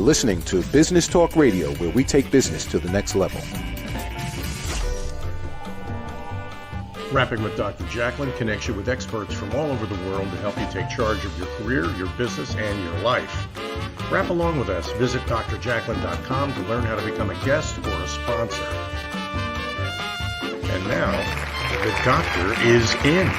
listening to Business Talk Radio, where we take business to the next level. Rapping with Dr. Jacalyn connects you with experts from all over the world to help you take charge of your career, your business, and your life. Rap along with us. Visit drjacalyn.com to learn how to become a guest or a sponsor. And now, the doctor is in.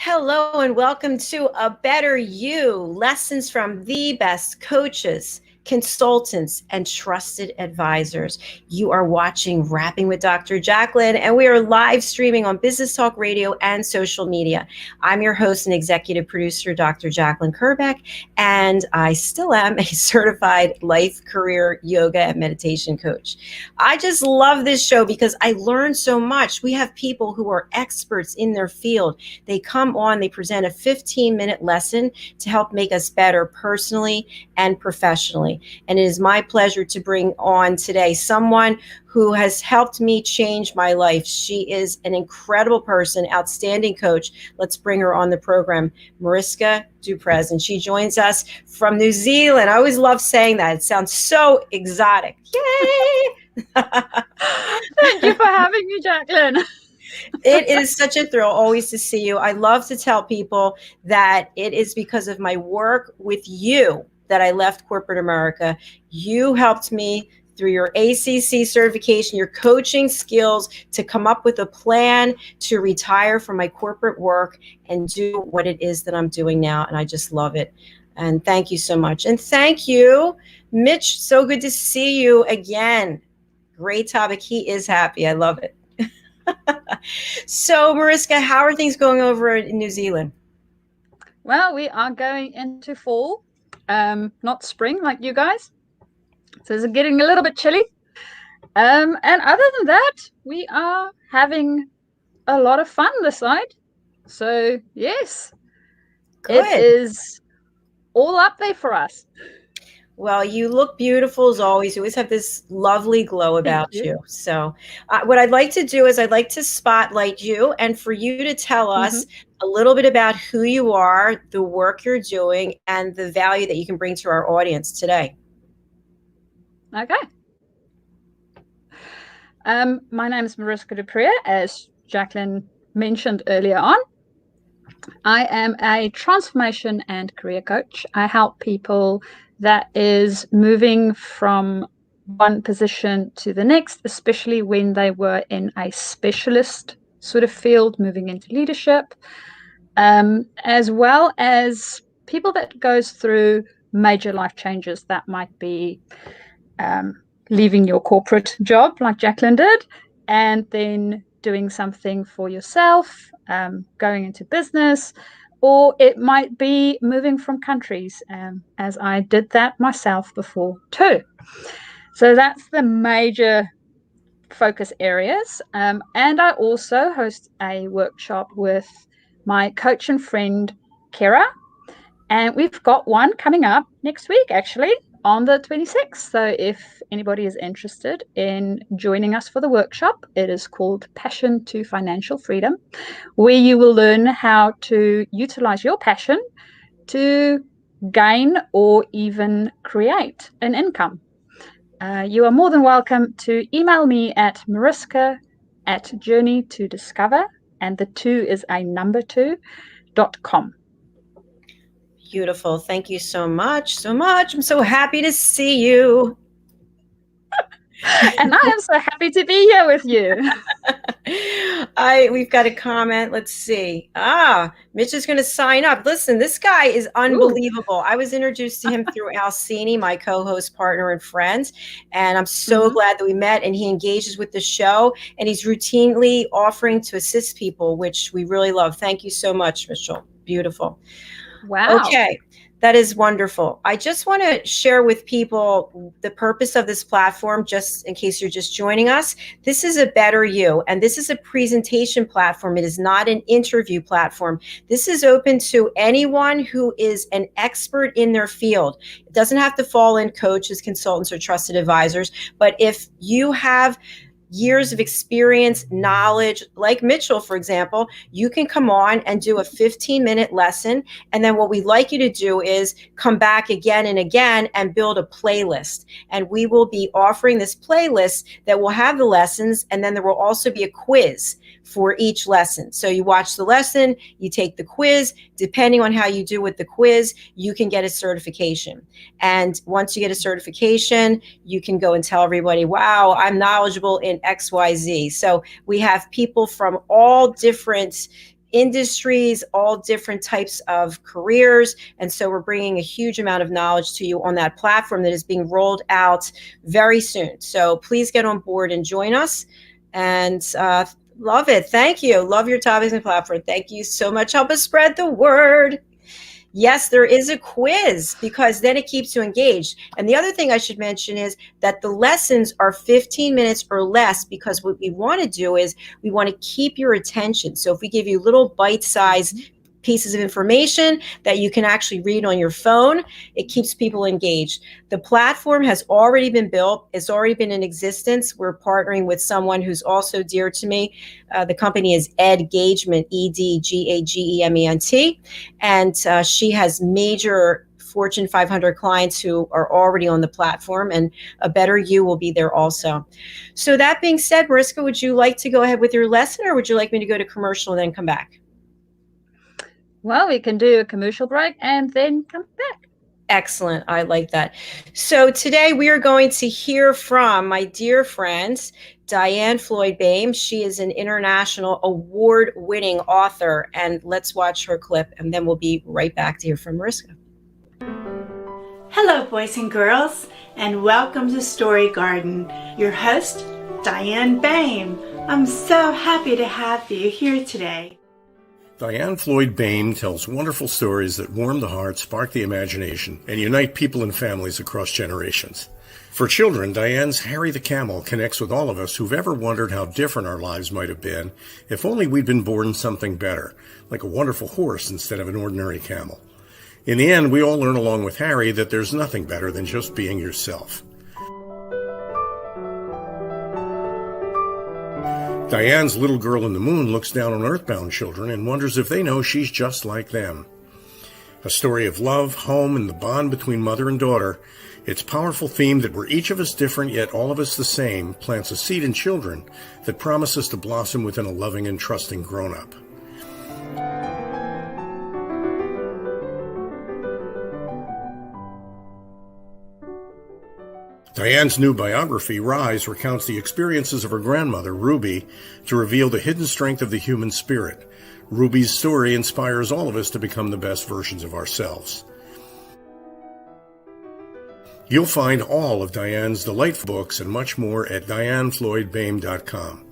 Hello and welcome to A Better You, lessons from the best coaches, consultants, and trusted advisors. You are watching Rapping with Dr. Jacalyn, and we are live streaming on Business Talk Radio and social media. I'm your host and executive producer, Dr. Jacalyn Kerbeck, and I still am a certified life, career, yoga, and meditation coach. I just love this show because I learn so much. We have people who are experts in their field. They come on, they present a 15-minute lesson to help make us better personally and professionally. And it is my pleasure to bring on today someone who has helped me change my life. She is an incredible person, outstanding coach. Let's bring her on the program, Mariska Du Preez. And she joins us from New Zealand. I always love saying that. It sounds so exotic. Yay! Thank you for having me, Jacalyn. It is such a thrill always to see you. I love to tell people that it is because of my work with you that I left corporate America. You helped me through your ACC certification, your coaching skills to come up with a plan to retire from my corporate work and do what it is that I'm doing now. And I just love it. And thank you so much. And thank you, Mitch. So good to see you again. Great topic. He is happy. I love it. So, Mariska, how are things going over in New Zealand? Well, we are going into fall, not spring like you guys. So it's getting a little bit chilly. And other than that, we are having a lot of fun this side. So, yes, Good. It is all up there for us. Well, you look beautiful as always. You always have this lovely glow about you. So what I'd like to do is I'd like to spotlight you and for you to tell us a little bit about who you are, the work you're doing, and the value that you can bring to our audience today. Okay. My name is Mariska Du Preez, as Jacalyn mentioned earlier on. I am a transformation and career coach. I help people that is moving from one position to the next, especially when they were in a specialist sort of field, moving into leadership, as well as people that goes through major life changes that might be leaving your corporate job like Jacalyn did, and then doing something for yourself, going into business, or it might be moving from countries, as I did that myself before too. So that's the major focus areas. And I also host a workshop with my coach and friend, Kara. And we've got one coming up next week, actually, on the 26th. So if anybody is interested in joining us for the workshop, it is called Passion to Financial Freedom, where you will learn how to utilize your passion to gain or even create an income. You are more than welcome to email me at mariska@journeytodiscover, and the 2 is a number 2.com. Beautiful. Thank you so much. So much. I'm so happy to see you. And I am so happy to be here with you. We've got a comment. Let's see. Mitch is going to sign up. Listen, this guy is unbelievable. Ooh. I was introduced to him through Alcini, my co-host, partner, and friend. And I'm so glad that we met, and he engages with the show, and he's routinely offering to assist people, which we really love. Thank you so much, Mitchell. Beautiful. Wow. Okay. That is wonderful. I just want to share with people the purpose of this platform, just in case you're just joining us. This is A Better You, and this is a presentation platform. It is not an interview platform. This is open to anyone who is an expert in their field. It doesn't have to fall in coaches, consultants, or trusted advisors, but if you have years of experience, knowledge, like Mitchell, for example, you can come on and do a 15-minute lesson. And then what we'd like you to do is come back again and again and build a playlist. And we will be offering this playlist that will have the lessons. And then there will also be a quiz for each lesson. So you watch the lesson, you take the quiz. Depending on how you do with the quiz, you can get a certification. And once you get a certification, you can go and tell everybody, wow, I'm knowledgeable in XYZ. So we have people from all different industries, all different types of careers. And so we're bringing a huge amount of knowledge to you on that platform that is being rolled out very soon. So please get on board and join us. And love it. Thank you. Love your topics and platform. Thank you so much. Help us spread the word. Yes, there is a quiz because then it keeps you engaged. And the other thing I should mention is that the lessons are 15 minutes or less, because what we want to do is we want to keep your attention. So if we give you little bite-sized pieces of information that you can actually read on your phone, it keeps people engaged. The platform has already been built. It's already been in existence. We're partnering with someone who's also dear to me. The company is Edgagement, Edgagement. And she has major Fortune 500 clients who are already on the platform, and A Better You will be there also. So that being said, Mariska, would you like to go ahead with your lesson, or would you like me to go to commercial and then come back? Well, we can do a commercial break and then come back. Excellent. I like that. So today we are going to hear from my dear friend, Diane Floyd-Boehm. She is an international award-winning author, and let's watch her clip, and then we'll be right back to hear from Mariska. Hello, boys and girls, and welcome to Story Garden. Your host, Diane Boehm. I'm so happy to have you here today. Diane Floyd-Boehm tells wonderful stories that warm the heart, spark the imagination, and unite people and families across generations. For children, Diane's Harry the Camel connects with all of us who've ever wondered how different our lives might have been if only we'd been born something better, like a wonderful horse instead of an ordinary camel. In the end, we all learn along with Harry that there's nothing better than just being yourself. Diane's Little Girl in the Moon looks down on earthbound children and wonders if they know she's just like them. A story of love, home, and the bond between mother and daughter, its powerful theme that we're each of us different yet all of us the same plants a seed in children that promises to blossom within a loving and trusting grown-up. Diane's new biography, Rise, recounts the experiences of her grandmother, Ruby, to reveal the hidden strength of the human spirit. Ruby's story inspires all of us to become the best versions of ourselves. You'll find all of Diane's delightful books and much more at dianefloydboehm.com.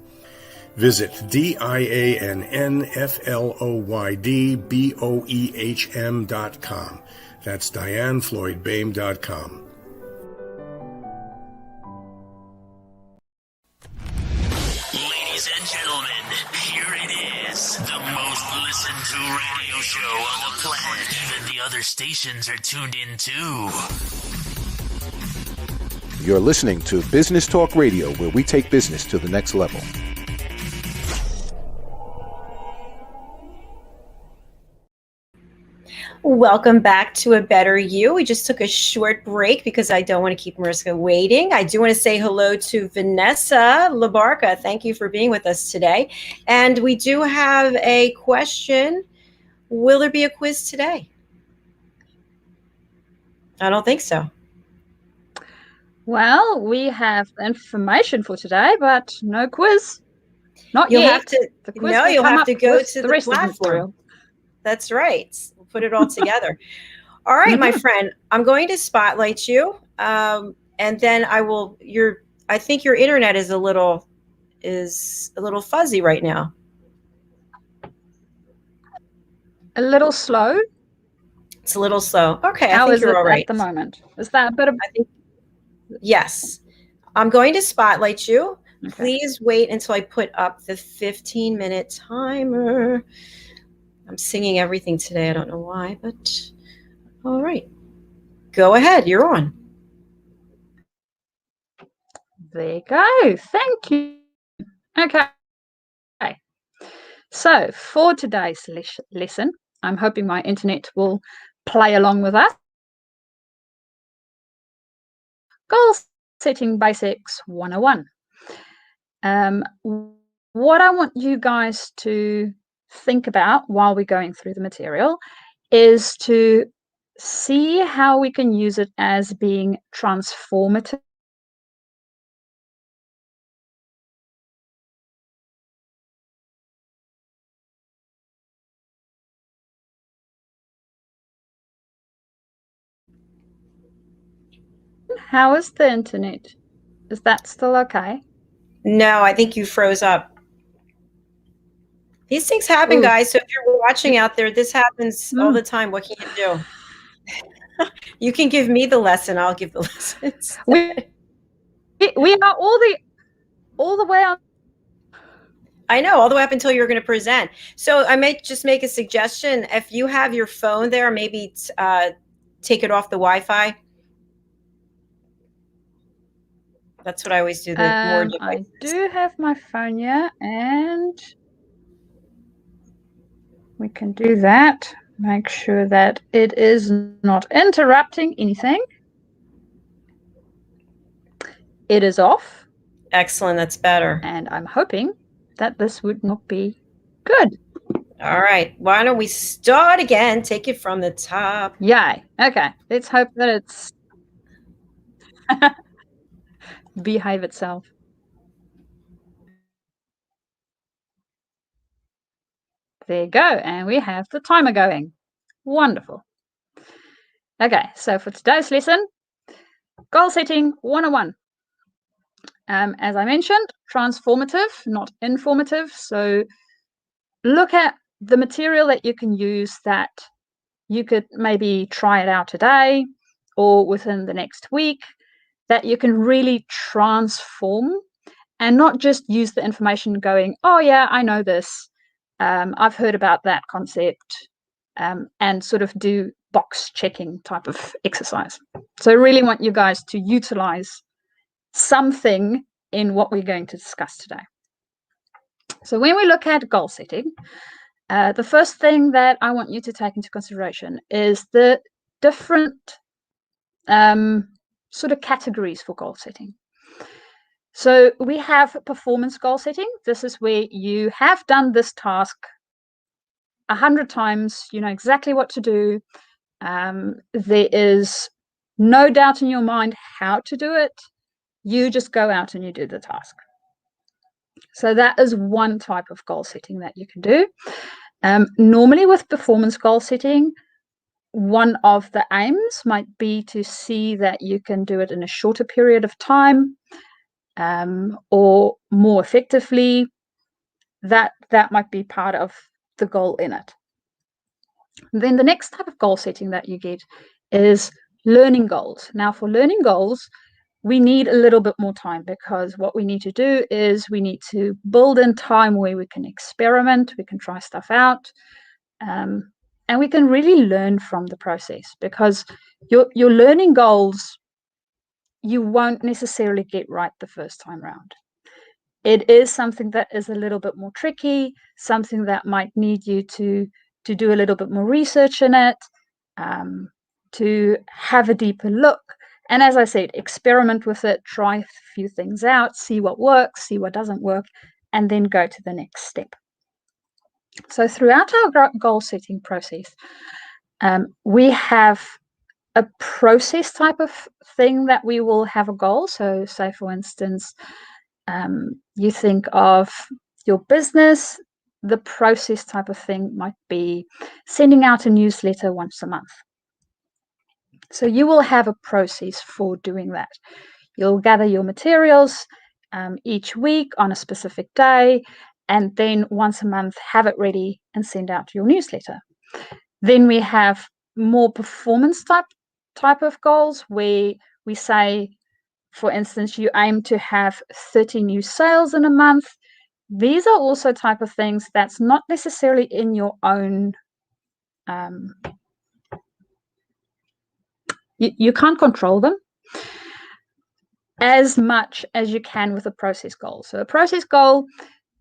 Visit dianefloydboehm.com. That's dianefloydboehm.com. Ladies and gentlemen, here it is, the most listened to radio show on the planet. Even the other stations are tuned in too. You're listening to Business Talk Radio, where we take business to the next level. Welcome back to A Better You. We just took a short break because I don't want to keep Mariska waiting. I do want to say hello to Vanessa Labarca. Thank you for being with us today. And we do have a question. Will there be a quiz today? I don't think so. Well, we have information for today, but no quiz. Not You'll yet. have to, The quiz no, will you'll come have up to go with to the the rest of the platform. material. That's right. We'll put it all together. All right, my friend, I'm going to spotlight you. And then I think your internet is a little fuzzy right now. A little slow. It's a little slow. Okay, How I think is you're it all right. at the moment? Is that a bit of... I think yes. I'm going to spotlight you. Okay. Please wait until I put up the 15-minute timer. I'm singing everything today. I don't know why, but all right. Go ahead. You're on. There you go. Thank you. Okay. So for today's lesson, I'm hoping my internet will play along with us. Goal setting basics 101. What I want you guys to think about while we're going through the material is to see how we can use it as being transformative. How is the internet? Is that still okay? No, I think you froze up. These things happen, Ooh. guys. So if you're watching out there, this happens all the time. What can you do? You can give me the lesson. I'll give the lessons. We are all the way on. I know, all the way up until you're going to present. So I might just make a suggestion. If you have your phone there, maybe take it off the Wi-Fi. That's what I always do. I do have my phone here, and we can do that. Make sure that it is not interrupting anything. It is off. Excellent. That's better. And I'm hoping that this would not be good. All right. Why don't we start again? Take it from the top. Yay. Okay. Let's hope that it's behave itself. There you go. And we have the timer going. Wonderful. Okay. So for today's lesson, goal setting 101. As I mentioned, transformative, not informative. So look at the material that you can use that you could maybe try it out today or within the next week, that you can really transform and not just use the information going, oh yeah, I know this. I've heard about that concept, and sort of do box checking type of exercise. So I really want you guys to utilize something in what we're going to discuss today. So when we look at goal setting, the first thing that I want you to take into consideration is the different sort of categories for goal setting. So we have performance goal setting. This is where you have done this task 100 times, you know exactly what to do. There is no doubt in your mind how to do it. You just go out and you do the task. So that is one type of goal setting that you can do. Normally with performance goal setting, one of the aims might be to see that you can do it in a shorter period of time, or more effectively. That might be part of the goal in it. Then the next type of goal setting that you get is learning goals. Now for learning goals, we need a little bit more time, because what we need to do is we need to build in time where we can experiment, we can try stuff out, and we can really learn from the process, because your learning goals, you won't necessarily get right the first time around. It is something that is a little bit more tricky, something that might need you to do a little bit more research in it, to have a deeper look. And as I said, experiment with it, try a few things out, see what works, see what doesn't work, and then go to the next step. So throughout our goal setting process, we have a process type of thing that we will have a goal. So say, for instance, you think of your business, the process type of thing might be sending out a newsletter once a month. So you will have a process for doing that. You'll gather your materials each week on a specific day, and then once a month have it ready and send out your newsletter. Then we have more performance type of goals, where we say, for instance, you aim to have 30 new sales in a month. These are also type of things that's not necessarily in your own, you can't control them. as much as you can with a process goal. So a process goal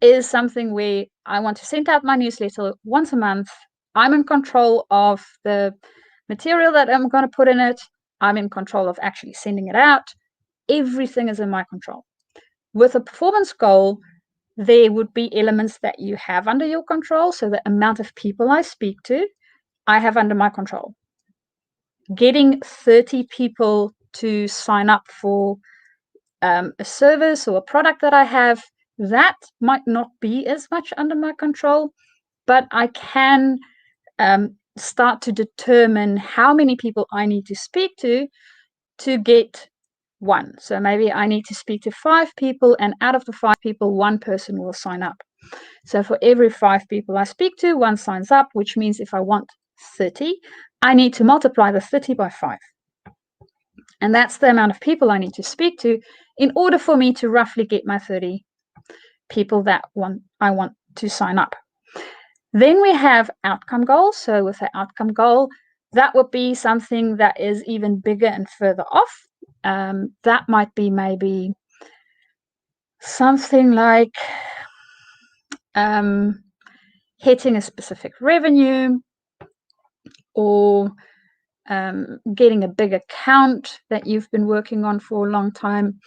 is something where I want to send out my newsletter once a month. I'm in control of the material that I'm going to put in it. I'm in control of actually sending it out. Everything is in my control. With a performance goal, there would be elements that you have under your control. So the amount of people I speak to, I have under my control. Getting 30 people to sign up for a service or a product that I have, that might not be as much under my control, but I can start to determine how many people I need to speak to get one. So maybe I need to speak to 5 people, and out of the 5 people, 1 person will sign up. So for every 5 people I speak to, 1 signs up, which means if I want 30, I need to multiply the 30 by 5. And that's the amount of people I need to speak to in order for me to roughly get my 30 people that I want to sign up. Then we have outcome goals. So with an outcome goal, that would be something that is even bigger and further off. That might be maybe something like hitting a specific revenue, or getting a big account that you've been working on for a long time.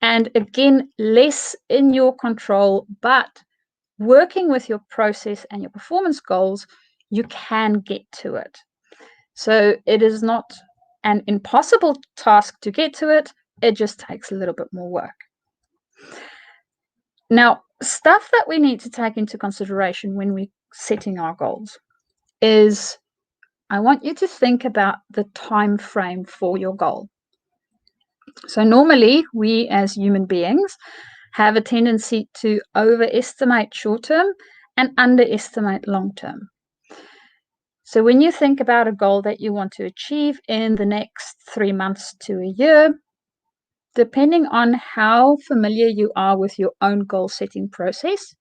And again, less in your control, but working with your process and your performance goals, you can get to it. So it is not an impossible task to get to it. It just takes a little bit more work. Now, stuff that we need to take into consideration when we're setting our goals is, I want you to think about the time frame for your goal. So normally we as human beings have a tendency to overestimate short-term and underestimate long-term. So when you think about a goal that you want to achieve in the next 3 months to a year, depending on how familiar you are with your own goal setting process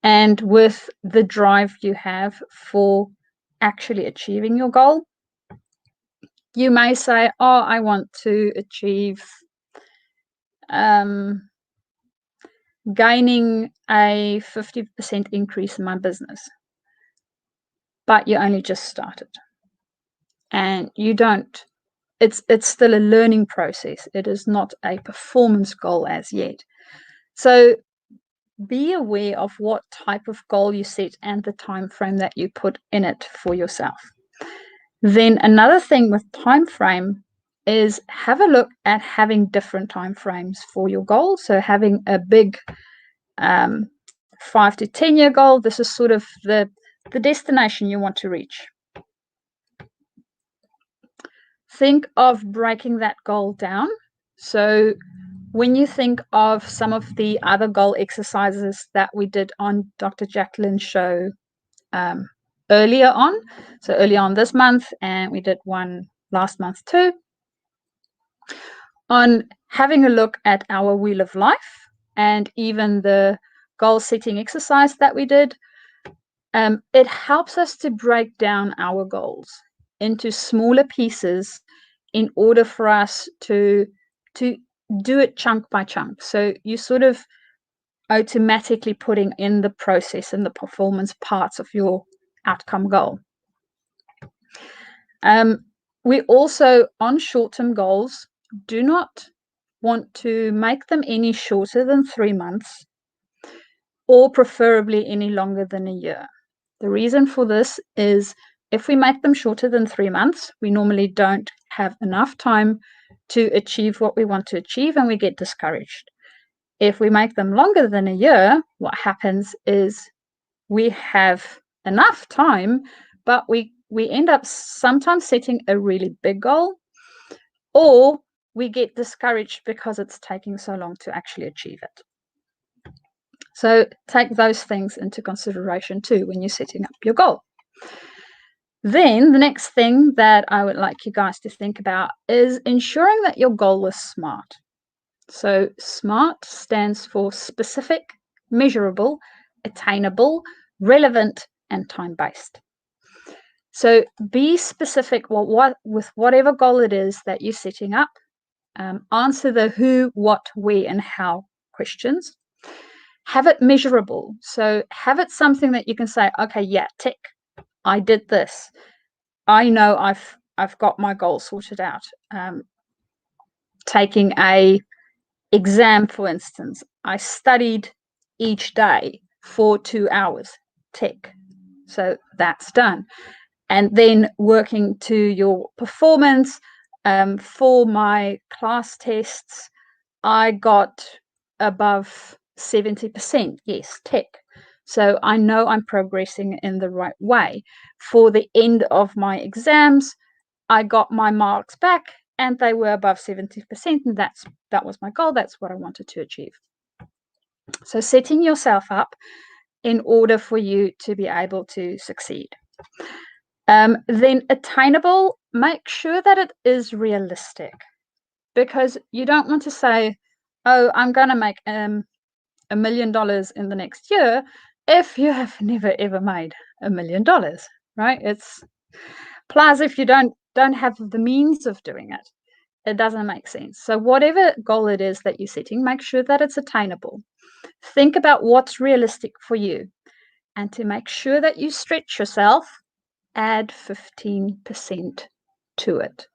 and with the drive you have for actually achieving your goal, you may say, oh, I want to achieve gaining a 50% increase in my business. But you only just started. And you don't, it's still a learning process. It is not a performance goal as yet. So be aware of what type of goal you set and the time frame that you put in it for yourself. Then another thing with time frame is have a look at having different time frames for your goal. So having a big 5 to 10 year goal, this is sort of the destination you want to reach. Think of breaking that goal down. So when you think of some of the other goal exercises that we did on Dr. Jacalyn's show earlier on, so early on this month, and we did one last month too, on having a look at our wheel of life and even the goal setting exercise that we did, it helps us to break down our goals into smaller pieces in order for us to do it chunk by chunk. So you sort of automatically putting in the process and the performance parts of your outcome goal. We also, on short-term goals, do not want to make them any shorter than 3 months, or preferably any longer than a year. The reason for this is if we make them shorter than 3 months, we normally don't have enough time to achieve what we want to achieve, and we get discouraged. If we make them longer than a year, what happens is we have enough time, but we end up sometimes setting a really big goal, or we get discouraged because it's taking so long to actually achieve it. So take those things into consideration too when you're setting up your goal. Then the next thing that I would like you guys to think about is ensuring that your goal is SMART. So SMART stands for specific, measurable, attainable, relevant, and time-based. So be specific with whatever goal it is that you're setting up. Answer the who, what, where, and how questions. Have it measurable. So have it something that you can say, okay, yeah, tick, I did this. I know I've got my goal sorted out. Taking a exam, for instance, I studied each day for 2 hours, tick. So that's done. And then working to your performance. For my class tests, I got above 70%. Yes, tick. So I know I'm progressing in the right way. For the end of my exams, I got my marks back and they were above 70%. And that was my goal. That's what I wanted to achieve. So setting yourself up in order for you to be able to succeed. Then attainable, make sure that it is realistic, because you don't want to say, oh, I'm going to make $1 million in the next year if you have never ever made $1 million, right? It's plus if you don't have the means of doing it, it doesn't make sense. So whatever goal it is that you're setting, make sure that it's attainable. Think about what's realistic for you, and to make sure that you stretch yourself, add 15% to it.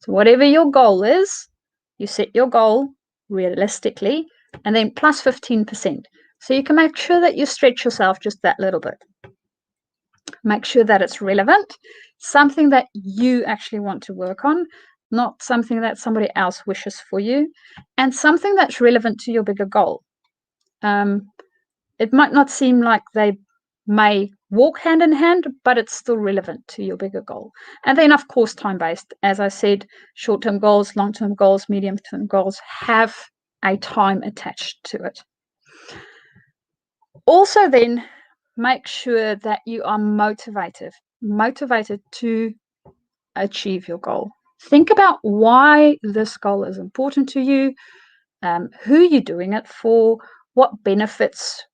So whatever your goal is, you set your goal realistically and then plus 15%. So you can make sure that you stretch yourself just that little bit. Make sure that it's relevant, something that you actually want to work on, not something that somebody else wishes for you, and something that's relevant to your bigger goal. It might not seem like they may walk hand in hand, but it's still relevant to your bigger goal. And then, of course, time-based. As I said, short-term goals, long-term goals, medium-term goals have a time attached to it. Also, then, make sure that you are motivated to achieve your goal. Think about why this goal is important to you, who you're doing it for, what benefits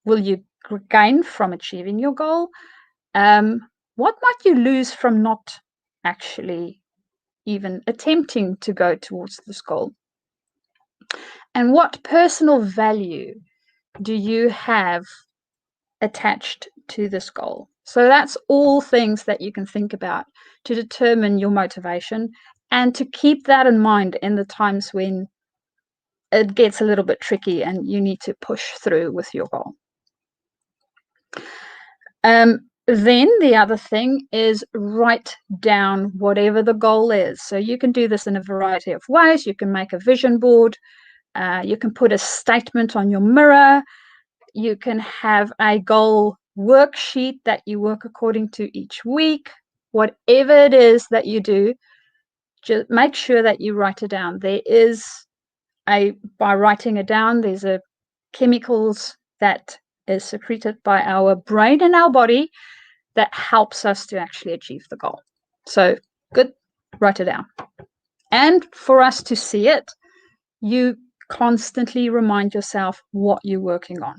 will you gain from achieving your goal, what might you lose from not actually even attempting to go towards this goal, and what personal value do you have attached to this goal. So that's all things that you can think about to determine your motivation, and to keep that in mind in the times when it gets a little bit tricky and you need to push through with your goal. Then the other thing is write down whatever the goal is. So you can do this in a variety of ways. You can make a vision board. You can put a statement on your mirror. You can have a goal worksheet that you work according to each week. Whatever it is that you do, just make sure that you write it down. By writing it down, there's a chemicals that is secreted by our brain and our body that helps us to actually achieve the goal. So good, write it down. And for us to see it, you constantly remind yourself what you're working on.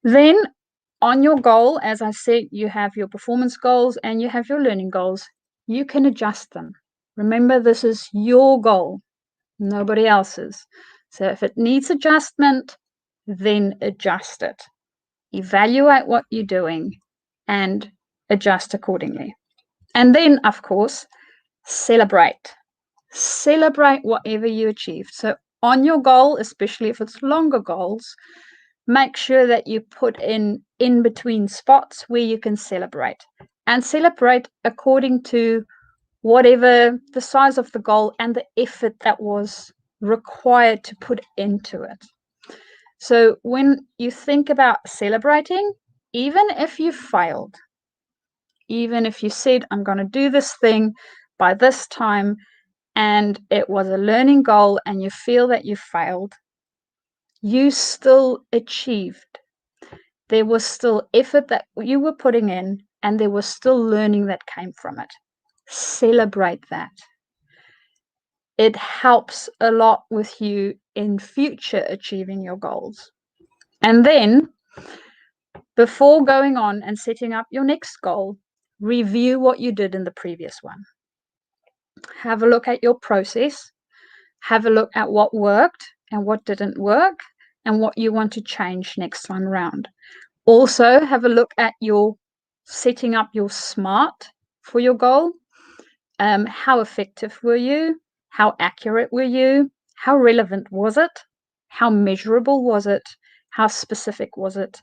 Then on your goal, as I said, you have your performance goals and you have your learning goals. You can adjust them. Remember, this is your goal, nobody else's. So if it needs adjustment, then adjust it. Evaluate what you're doing and adjust accordingly. And then, of course, celebrate. Celebrate whatever you achieved. So on your goal, especially if it's longer goals, make sure that you put in between spots where you can celebrate, and celebrate according to whatever the size of the goal and the effort that was required to put into it. So when you think about celebrating, even if you failed, even if you said, I'm going to do this thing by this time, and it was a learning goal and you feel that you failed, you still achieved. There was still effort that you were putting in, and there was still learning that came from it. Celebrate that. It helps a lot with you in future achieving your goals. And then, before going on and setting up your next goal, review what you did in the previous one. have a look at your process, have a look at what worked and what didn't work, and what you want to change next time around. Also, have a look at your setting up your SMART for your goal. How effective were you? How accurate were you? How relevant was it? How measurable was it? How specific was it?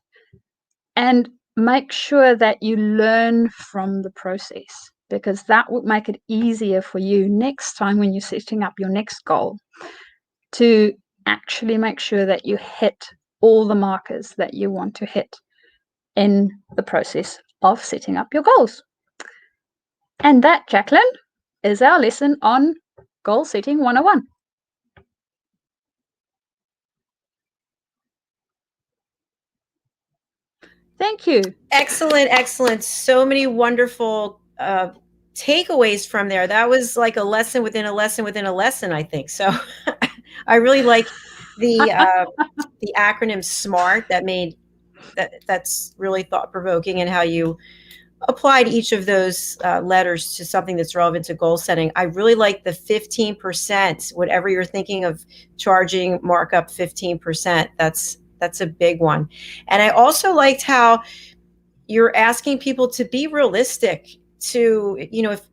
And make sure that you learn from the process, because that would make it easier for you next time when you're setting up your next goal to actually make sure that you hit all the markers that you want to hit in the process of setting up your goals. And that, Jacalyn, is our lesson on Goal Setting 101. Thank you. Excellent, excellent. So many wonderful takeaways from there. That was like a lesson within a lesson within a lesson, I think. So I really like the acronym SMART. That's really thought provoking, and how you applied each of those letters to something that's relevant to goal setting. I really like the 15%, whatever you're thinking of charging, markup 15%. That's a big one. And I also liked how you're asking people to be realistic, to,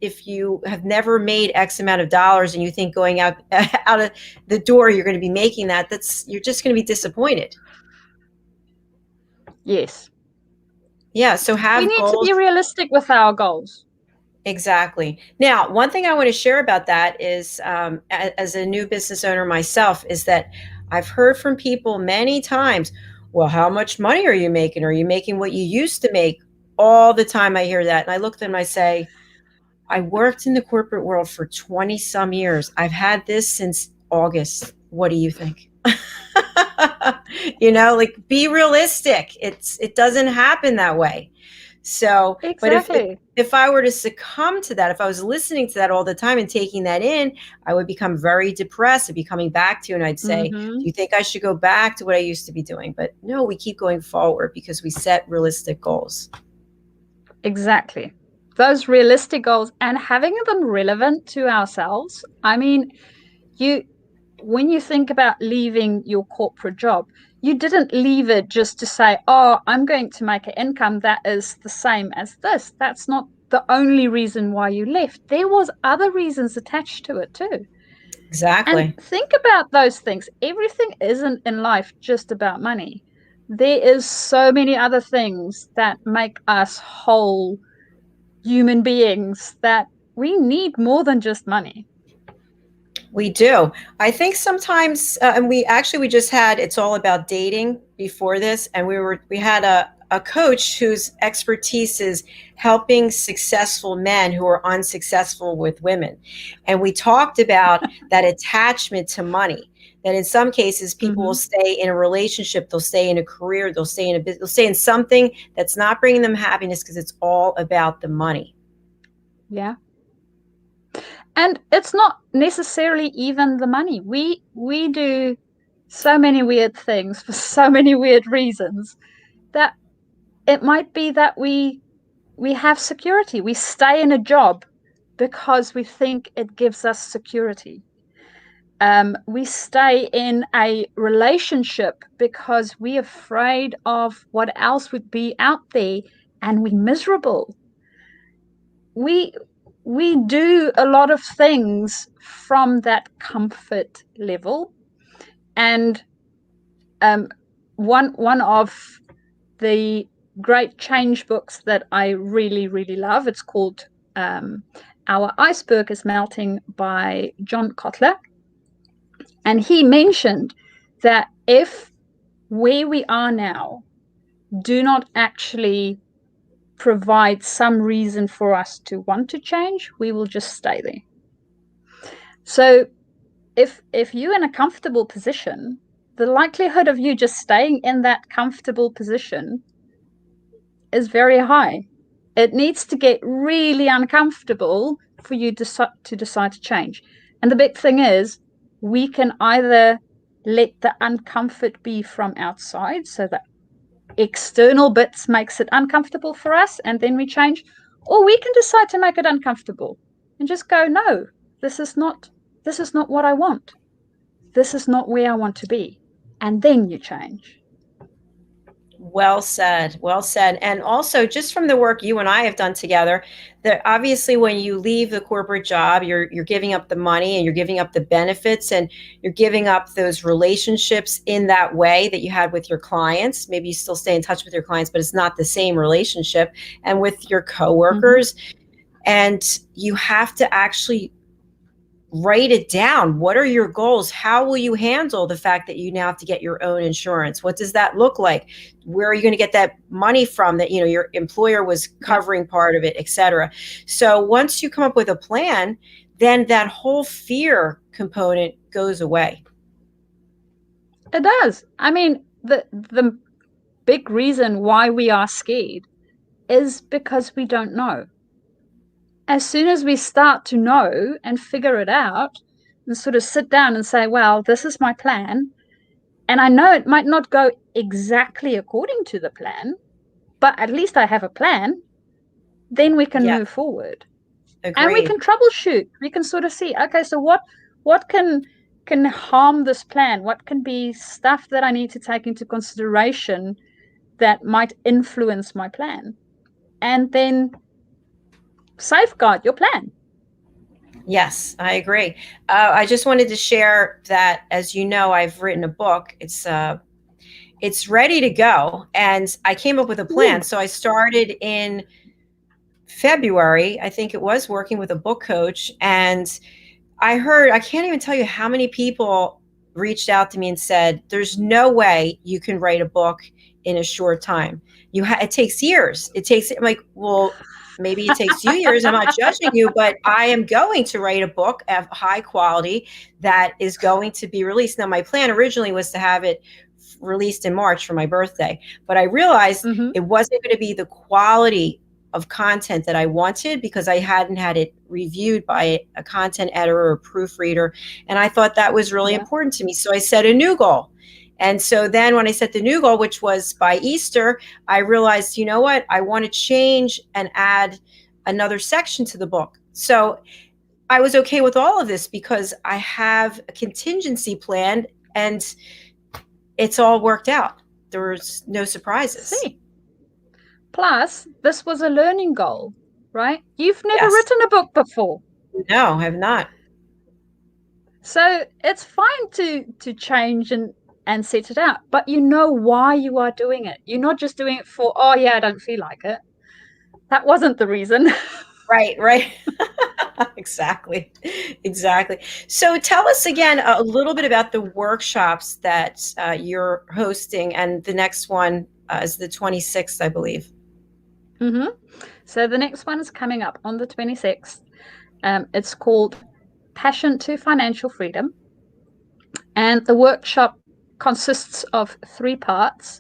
if you have never made X amount of dollars and you think going out of the door you're going to be making you're just going to be disappointed. Yes. Yeah. So we need to be realistic with our goals. Exactly. Now, one thing I want to share about that is, as a new business owner myself, is that I've heard from people many times, well, how much money are you making? Are you making what you used to make? All the time I hear that. And I look at them and I say, I worked in the corporate world for 20 some years. I've had this since August. What do you think? Be realistic. It doesn't happen that way. So, exactly. But if I were to succumb to that, if I was listening to that all the time and taking that in, I would become very depressed. I'd be coming back to you and I'd say, do you think I should go back to what I used to be doing? But no, we keep going forward because we set realistic goals. Exactly. Those realistic goals, and having them relevant to ourselves. I mean, when you think about leaving your corporate job, you didn't leave it just to say, oh, I'm going to make an income that is the same as this. That's not the only reason why you left. There was other reasons attached to it too. Exactly. And think about those things. Everything isn't in life just about money. There is so many other things that make us whole human beings that we need more than just money. We do. I think sometimes, and we just had It's All About Dating before this, and we had a coach whose expertise is helping successful men who are unsuccessful with women. And we talked about that attachment to money, that in some cases people will stay in a relationship, they'll stay in a career, they'll stay in a business, they'll stay in something that's not bringing them happiness because it's all about the money. Yeah. And it's not necessarily even the money. We do so many weird things for so many weird reasons that it might be that we have security. We stay in a job because we think it gives us security. We stay in a relationship because we're afraid of what else would be out there, and we're miserable. We do a lot of things from that comfort level. And one of the great change books that I really, really love, it's called Our Iceberg is Melting by John Kotler. And he mentioned that if where we are now do not actually provide some reason for us to want to change, we will just stay there. So if you're in a comfortable position, the likelihood of you just staying in that comfortable position is very high. It needs to get really uncomfortable for you to decide to change. And the big thing is, we can either let the uncomfort be from outside, so that external bits makes it uncomfortable for us and then we change, or we can decide to make it uncomfortable and just go, no, this is not what I want. This is not where I want to be. And then you change. Well said. Well said. And also, just from the work you and I have done together, that obviously when you leave the corporate job, you're giving up the money and you're giving up the benefits and you're giving up those relationships in that way that you had with your clients. Maybe you still stay in touch with your clients, but it's not the same relationship, and with your coworkers. And you have to actually write it down. What are your goals? How will you handle the fact that you now have to get your own insurance? What does that look like? Where are you going to get that money from that, you know, your employer was covering part of it, et cetera? So once you come up with a plan, then that whole fear component goes away. It does. I mean, the big reason why we are scared is because we don't know. As soon as we start to know and figure it out and sort of sit down and say, well, this is my plan, and I know it might not go exactly according to the plan, but at least I have a plan, then we can move forward. Agreed. And we can troubleshoot. We can sort of see, okay, so what can harm this plan? What can be stuff that I need to take into consideration that might influence my plan? And then safeguard your plan. Yes, I agree. I just wanted to share that, as you know, I've written a book. It's ready to go, and I came up with a plan. So I started in February, I think it was, working with a book coach, and I can't even tell you how many people reached out to me and said, "There's no way you can write a book in a short time. It takes years. I'm like, well, maybe it takes 2 years. I'm not judging you, but I am going to write a book of high quality that is going to be released." Now, my plan originally was to have it released in March for my birthday, but I realized it wasn't going to be the quality of content that I wanted because I hadn't had it reviewed by a content editor or proofreader. And I thought that was really important to me. So I set a new goal. And so then when I set the new goal, which was by Easter, I realized, you know what, I want to change and add another section to the book. So I was okay with all of this because I have a contingency plan and it's all worked out. There was no surprises. See. Plus, this was a learning goal, right? You've never written a book before. No, I have not. So it's fine to change and set it out, but you know why you are doing it. You're not just doing it for, oh yeah, I don't feel like it. That wasn't the reason. Right. Exactly. So tell us again a little bit about the workshops that you're hosting, and the next one is the 26th, I believe. So the next one is coming up on the 26th. It's called Passion to Financial Freedom. And the workshop consists of 3 parts.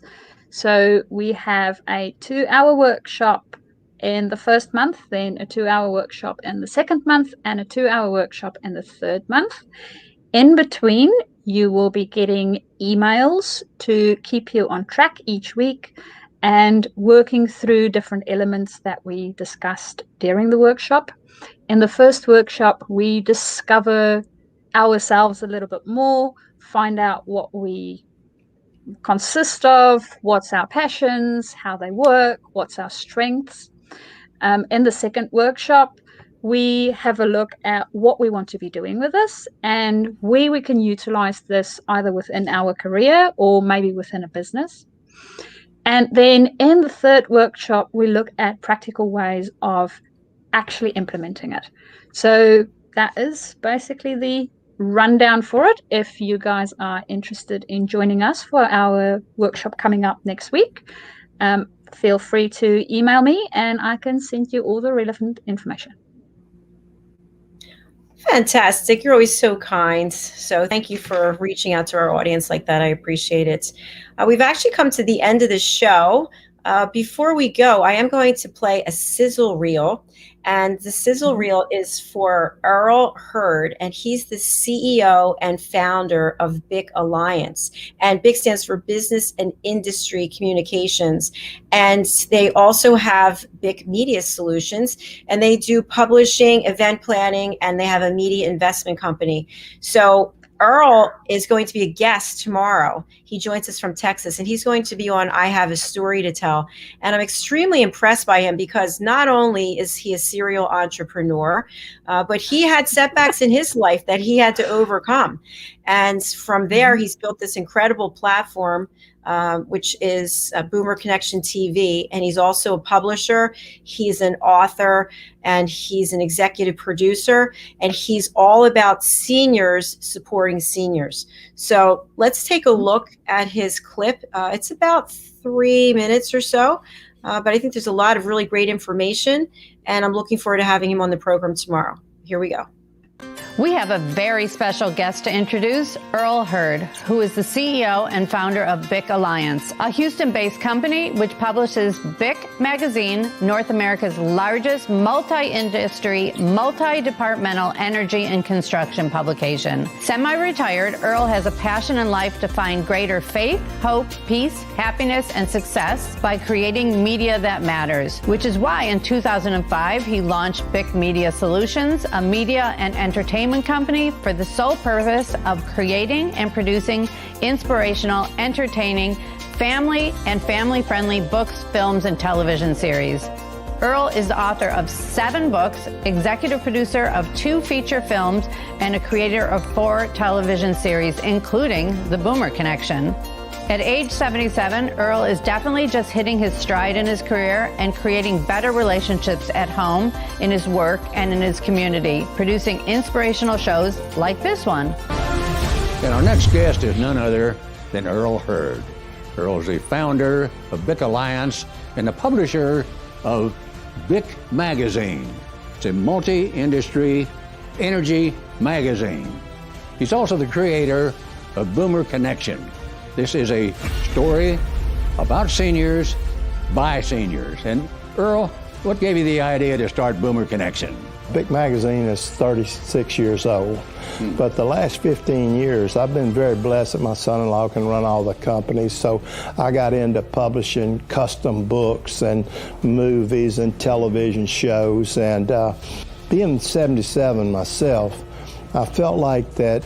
So we have a 2-hour workshop in the first month, then a 2-hour workshop in the second month, and a 2-hour workshop in the third month. In between, you will be getting emails to keep you on track each week and working through different elements that we discussed during the workshop. In the first workshop, we discover ourselves a little bit more, find out what we consist of, what's our passions, how they work, what's our strengths. In the second workshop, we have a look at what we want to be doing with this and where we can utilize this either within our career or maybe within a business. And then in the third workshop, we look at practical ways of actually implementing it. So that is basically the rundown for it. If you guys are interested in joining us for our workshop coming up next week, feel free to email me and I can send you all the relevant information. Fantastic. You're always so kind. So thank you for reaching out to our audience like that. I appreciate it. We've actually come to the end of the show. Before we go, I am going to play a sizzle reel. And the sizzle reel is for Earl Hurd, and he's the CEO and founder of BIC Alliance. And BIC stands for Business and Industry Communications. And they also have BIC Media Solutions, and they do publishing, event planning, and they have a media investment company. So Earl is going to be a guest tomorrow. He joins us from Texas, and he's going to be on I Have a Story to Tell. And I'm extremely impressed by him because not only is he a serial entrepreneur, but he had setbacks in his life that he had to overcome. And from there, he's built this incredible platform, which is Boomer Connection TV. And he's also a publisher. He's an author, and he's an executive producer, and he's all about seniors supporting seniors. So let's take a look at his clip. It's about 3 minutes or so, but I think there's a lot of really great information, and I'm looking forward to having him on the program tomorrow. Here we go. We have a very special guest to introduce, Earl Hurd, who is the CEO and founder of BIC Alliance, a Houston-based company which publishes BIC Magazine, North America's largest multi-industry, multi-departmental energy and construction publication. Semi-retired, Earl has a passion in life to find greater faith, hope, peace, happiness, and success by creating media that matters, which is why in 2005 he launched BIC Media Solutions, a media and entertainment company for the sole purpose of creating and producing inspirational, entertaining, family and family-friendly books, films, and television series. Earl is the author of 7 books, executive producer of 2 feature films, and a creator of 4 television series, including The Boomer Connection. At age 77, Earl is definitely just hitting his stride in his career and creating better relationships at home, in his work, and in his community, producing inspirational shows like this one. And our next guest is none other than Earl Hurd. Earl is the founder of BIC Alliance and the publisher of BIC Magazine. It's a multi-industry energy magazine. He's also the creator of Boomer Connection. This is a story about seniors by seniors. And Earl, what gave you the idea to start Boomer Connection? BIC Magazine is 36 years old, but the last 15 years I've been very blessed that my son-in-law can run all the companies, so I got into publishing custom books and movies and television shows, and being 77 myself, I felt like that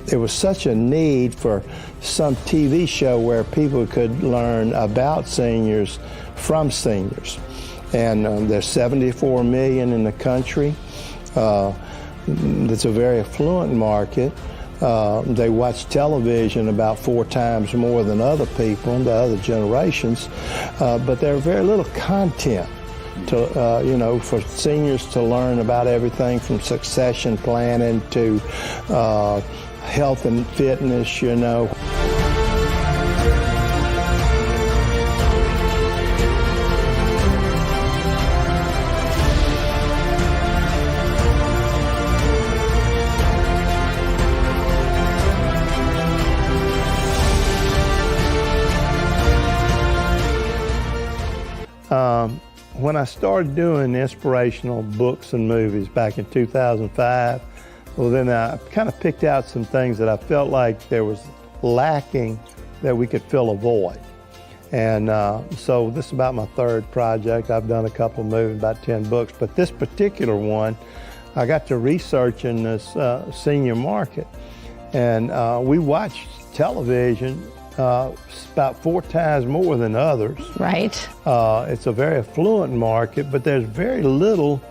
there was such a need for some TV show where people could learn about seniors from seniors. And there's 74 million in the country. It's a very affluent market. They watch television about 4 times more than other people, the other generations, but there's very little content to, for seniors to learn about everything from succession planning to health and fitness, When I started doing inspirational books and movies back in 2005, well, then I kind of picked out some things that I felt like there was lacking that we could fill a void. And so this is about my 3rd project. I've done a couple of movies, about 10 books, but this particular one, I got to researching this senior market. And we watch television about 4 times more than others. Right. It's a very affluent market, but there's very little,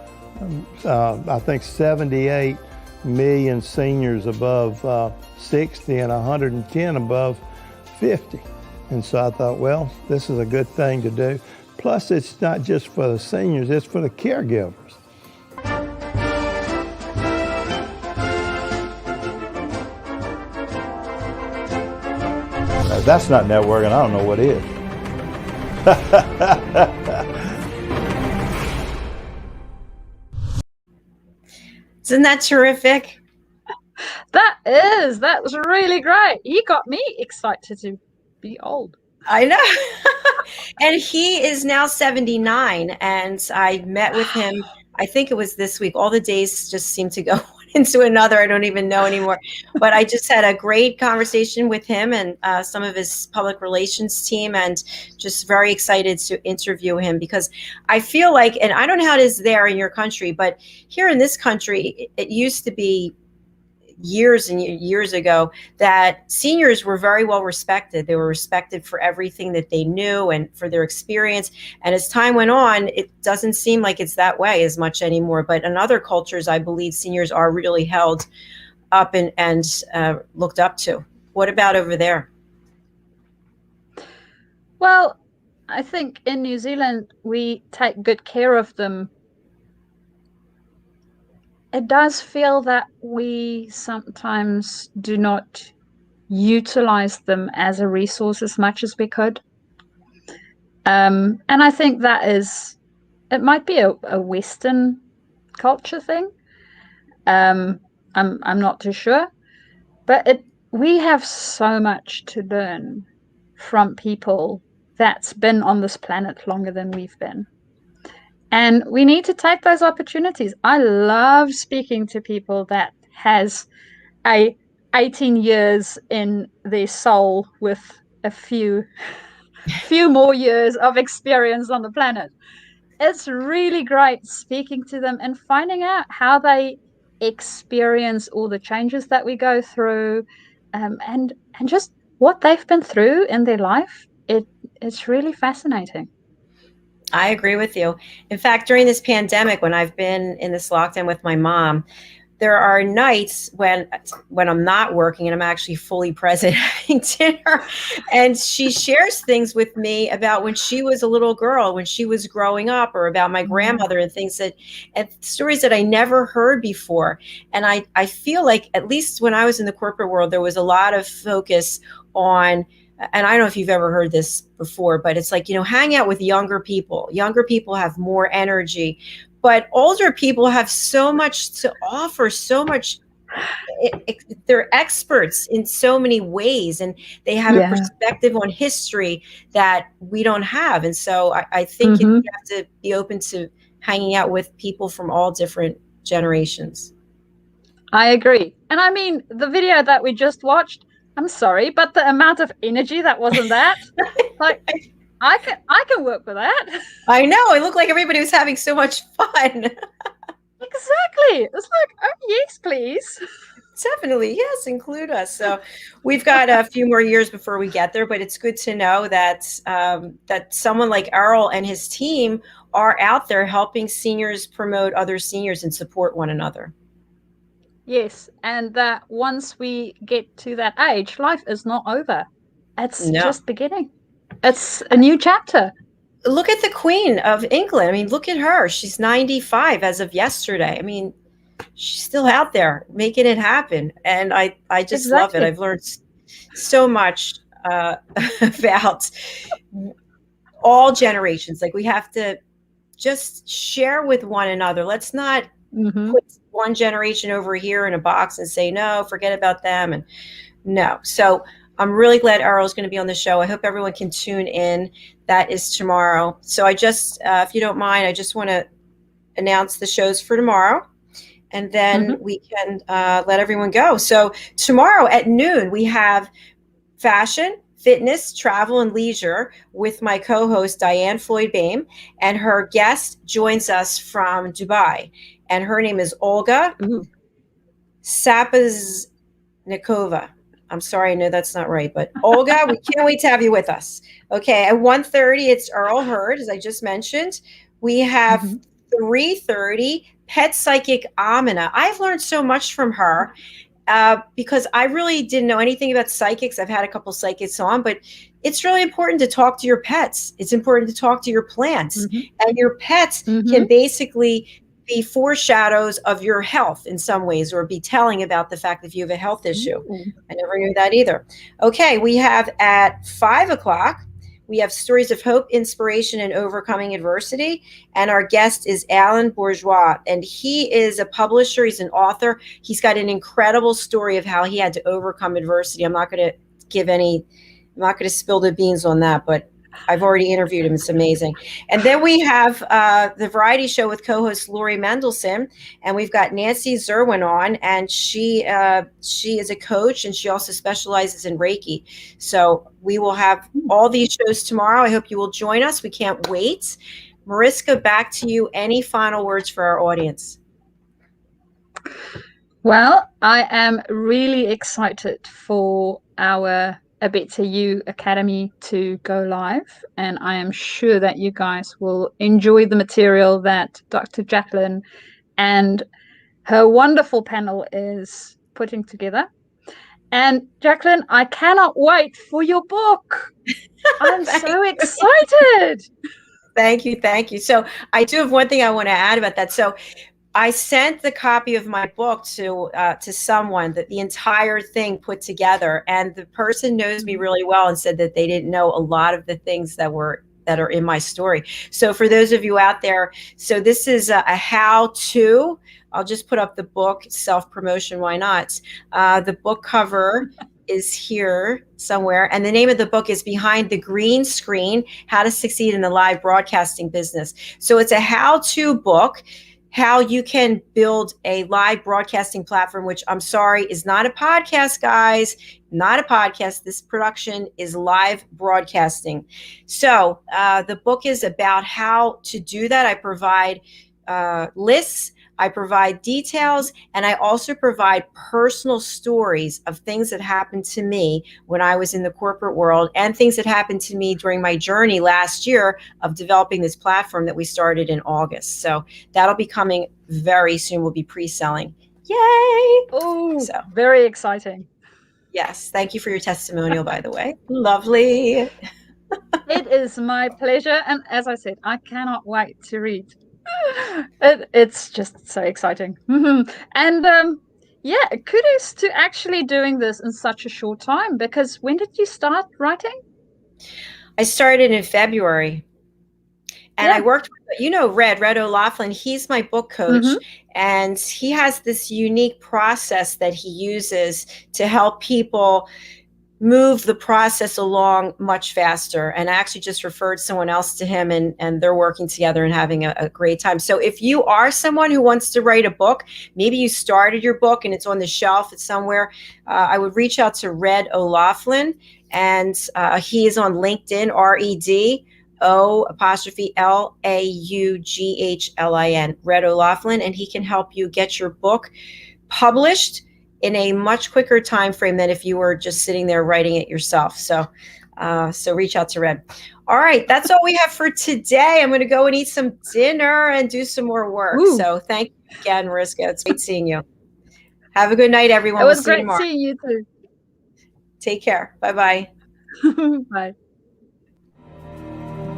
I think 78 million seniors above 60 and 110 above 50. And so I thought, well, this is a good thing to do. Plus, it's not just for the seniors, it's for the caregivers. If that's not networking, I don't know what is. Isn't that terrific? That's really great. He got me excited to be old. I know. And he is now 79. And I met with him, I think it was this week. All the days just seem to go one into another. I don't even know anymore. But I just had a great conversation with him and some of his public relations team, and just very excited to interview him, because I feel like, and I don't know how it is there in your country, but here in this country, it used to be years and years ago that seniors were very well respected. They were respected for everything that they knew and for their experience. And as time went on, it doesn't seem like it's that way as much anymore. But in other cultures, I believe seniors are really held up and looked up to. What about over there? Well, I think in New Zealand, we take good care of them. It does feel that we sometimes do not utilize them as a resource as much as we could. And I think that it might be a Western culture thing. I'm not too sure, but we have so much to learn from people that's been on this planet longer than we've been. And we need to take those opportunities. I love speaking to people that has 18 years in their soul with a few more years of experience on the planet. It's really great speaking to them and finding out how they experience all the changes that we go through, and just what they've been through in their life. It's really fascinating. I agree with you. In fact, during this pandemic, when I've been in this lockdown with my mom, there are nights when I'm not working and I'm actually fully present having dinner, and she shares things with me about when she was a little girl, when she was growing up, or about my grandmother, and and stories that I never heard before. And I feel like, at least when I was in the corporate world, there was a lot of focus on, and I don't know if you've ever heard this before, but it's like, hang out with younger people. Younger people have more energy, but older people have so much to offer, so much. They're experts in so many ways, and they have a perspective on history that we don't have. And so I think you have to be open to hanging out with people from all different generations. I agree. And I mean, the video that we just watched, I'm sorry, but the amount of energy that was in that, like, I can work with that. I know. It looked like everybody was having so much fun. Exactly. It's like, oh, yes, please. Definitely. Yes, include us. So we've got a few more years before we get there, but it's good to know that that someone like Earl and his team are out there helping seniors promote other seniors and support one another. Yes, and that once we get to that age, life is not over. It's just beginning. It's a new chapter. Look at the Queen of England. I mean, look at her. She's 95 as of yesterday. I mean, she's still out there making it happen. And I just love it. I've learned so much about all generations. Like, we have to just share with one another. Let's not put one generation over here in a box and say, no, forget about them. And no. So I'm really glad Earl's going to be on the show. I hope everyone can tune in. That is tomorrow. So I just, if you don't mind, I just want to announce the shows for tomorrow, and then we can let everyone go. So tomorrow at noon, we have fashion, fitness, travel, and leisure with my co-host, Diane Floyd-Boehm, and her guest joins us from Dubai. And her name is Olga Sapaznikova. I'm sorry, I know that's not right, but Olga, we can't wait to have you with us. Okay, at 1:30, it's Earl Hurd, as I just mentioned. We have 3:30, Pet Psychic Amina. I've learned so much from her because I really didn't know anything about psychics. I've had a couple psychics on, but it's really important to talk to your pets. It's important to talk to your plants. And your pets can basically be foreshadows of your health in some ways, or be telling about the fact if you have a health issue. I never knew that either. Okay, we have at 5 o'clock, we have stories of hope, inspiration, and overcoming adversity. And our guest is Alan Bourgeois, and he is a publisher. He's an author. He's got an incredible story of how he had to overcome adversity. I'm not going to give any I'm not going to spill the beans on that, but I've already interviewed him. It's amazing. And then we have the variety show with co-host Lori Mendelson, and we've got Nancy Zerwin on, and she is a coach, and she also specializes in Reiki. So we will have all these shows tomorrow. I hope you will join us. We can't wait. Mariska, back to you. Any final words for our audience? Well, I am really excited for our A Better You Academy to go live, and I am sure that you guys will enjoy the material that Dr. Jacalyn and her wonderful panel is putting together. And Jacalyn, I cannot wait for your book. I'm so excited. Thank you. So I do have one thing I want to add about that. So I sent the copy of my book to someone, that the entire thing put together, and the person knows me really well and said that they didn't know a lot of the things that are in my story. So for those of you out there, so this is a how-to. I'll just put up the book, self-promotion, why not? The book cover is here somewhere, and the name of the book is Behind the Green Screen: How to Succeed in the Live Broadcasting Business. So it's a how-to book, how you can build a live broadcasting platform, which I'm sorry is not a podcast, guys, not a podcast. This production is live broadcasting. So the book is about how to do that. I provide lists, I provide details, and I also provide personal stories of things that happened to me when I was in the corporate world, and things that happened to me during my journey last year of developing this platform that we started in August. So that'll be coming very soon. We'll be pre-selling. Yay! Oh, so very exciting. Yes. Thank you for your testimonial, by the way. Lovely. It is my pleasure. And as I said, I cannot wait to read. It's just so exciting. And yeah, kudos to actually doing this in such a short time, because when did you start writing? I started in February, and I worked with, Red O'Loughlin. He's my book coach, and he has this unique process that he uses to help people move the process along much faster. And I actually just referred someone else to him, and they're working together and having a great time. So if you are someone who wants to write a book, maybe you started your book and it's on the shelf, it's somewhere, I would reach out to Red O'Loughlin, and he is on LinkedIn, REDO''LAUGHLIN, Red O'Loughlin, and he can help you get your book published in a much quicker time frame than if you were just sitting there writing it yourself. So reach out to Red. All right, that's all we have for today. I'm going to go and eat some dinner and do some more work. Ooh. So thank you again, Mariska. It's great seeing you. Have a good night, everyone. It was great seeing you too. Take care. Bye-bye. Bye.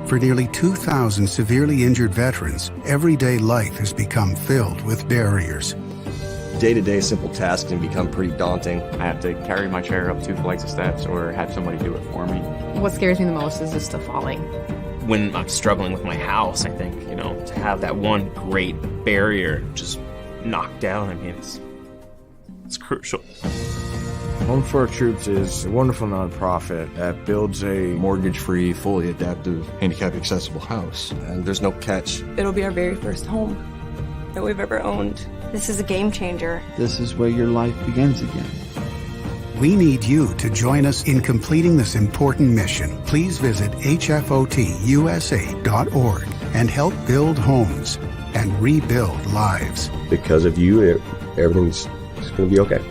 For nearly 2,000 severely injured veterans, everyday life has become filled with barriers. Day-to-day simple tasks can become pretty daunting. I have to carry my chair up 2 flights of steps or have somebody do it for me. What scares me the most is just the falling. When I'm struggling with my house, I think, to have that one great barrier just knocked down, it's crucial. Home for Our Troops is a wonderful nonprofit that builds a mortgage-free, fully adaptive, handicap-accessible house. And there's no catch. It'll be our very first home that we've ever owned. This is a game changer. This is where your life begins again. We need you to join us in completing this important mission. Please visit hfotusa.org and help build homes and rebuild lives. Because of you, everything's going to be okay.